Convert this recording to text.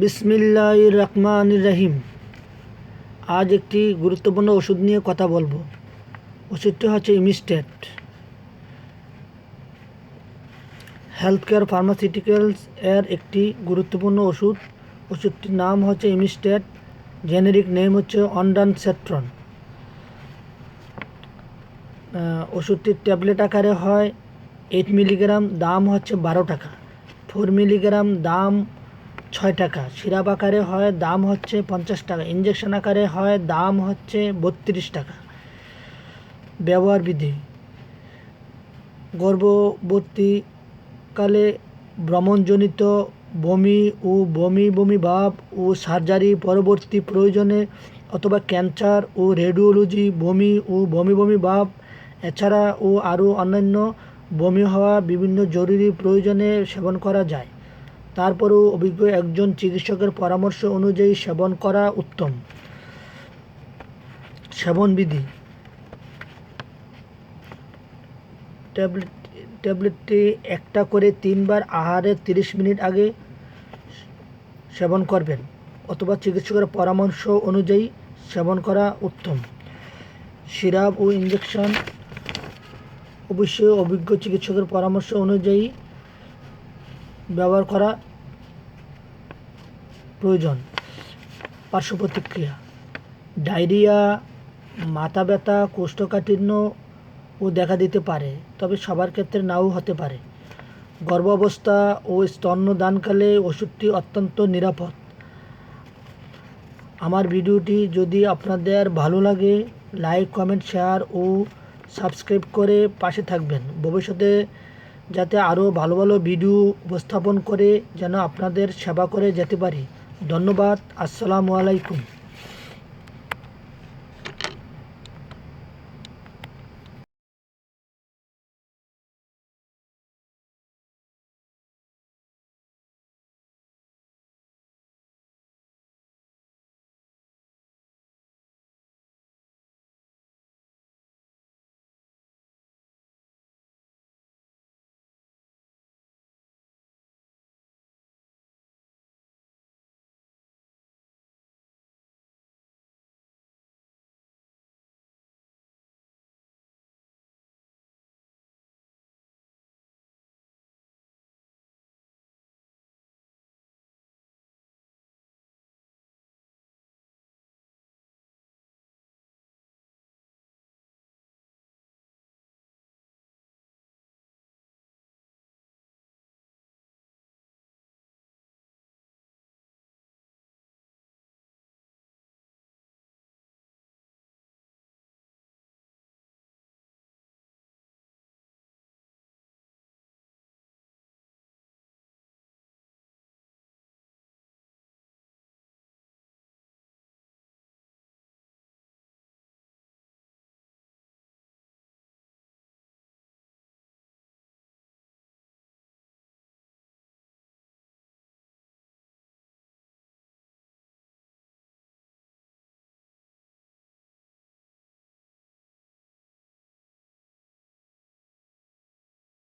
বিসমিল্লাহির রহমানির রহিম। আজ একটি গুরুত্বপূর্ণ ওষুধ নিয়ে কথা বলবো। ওষুধটি হচ্ছে ইমিস্টেট। হেলথ কেয়ার ফার্মাসিউটিক্যালস এর একটি গুরুত্বপূর্ণ ওষুধ। ওষুধটির নাম হচ্ছে ইমিস্টেট, জেনেরিক নেম হচ্ছে অনডানসেট্রন। ওষুধটির ট্যাবলেট আকারে হয় 8 মিলিগ্রাম, দাম হচ্ছে 12 টাকা। 4 মিলিগ্রাম দাম 6 টাকা। সিরাপ আকারে হয়, দাম হচ্ছে 50 টাকা। ইঞ্জেকশন আকারে হয়, দাম হচ্ছে 32 টাকা। ব্যবহার বিধি: গর্ভবতীকালে ভ্রমণজনিত বমি ও বমি বমি ভাব ও সার্জারি পরবর্তী প্রয়োজনে অথবা ক্যান্সার ও রেডিওলজি বমি ও বমি বমি ভাব এছাড়া ও আরও অন্যান্য বমি হওয়া বিভিন্ন জরুরি প্রয়োজনে সেবন করা যায়। তারপরেও অভিজ্ঞ একজন চিকিৎসকের পরামর্শ অনুযায়ী সেবন করা উত্তম। সেবন বিধি: ট্যাবলেটটি একটা করে 3 বার আহারের 30 মিনিট আগে সেবন করবেন অথবা চিকিৎসকের পরামর্শ অনুযায়ী সেবন করা উত্তম। সিরাপ ও ইঞ্জেকশন অবশ্যই অভিজ্ঞ চিকিৎসকের পরামর্শ অনুযায়ী ব্যবহার করা প্রয়োজন। পার্শ্ব প্রতিক্রিয়া: ডায়রিয়া, মাথা ব্যথা, কোষ্ঠকাঠিন্য ও দেখা দিতে পারে, তবে সবার ক্ষেত্রে নাও হতে পারে। গর্ভাবস্থা ও স্তন্যদানকালে ওষুধটি অত্যন্ত নিরাপদ। আমার ভিডিওটি যদি আপনাদের ভালো লাগে, লাইক, কমেন্ট, শেয়ার ও সাবস্ক্রাইব করে পাশে থাকবেন। ভবিষ্যতে যাতে আরও ভালো ভালো ভিডিও উপস্থাপন করে যেন আপনাদের সেবা করে যেতে পারি। ধন্যবাদ। আসসালামু আলাইকুম।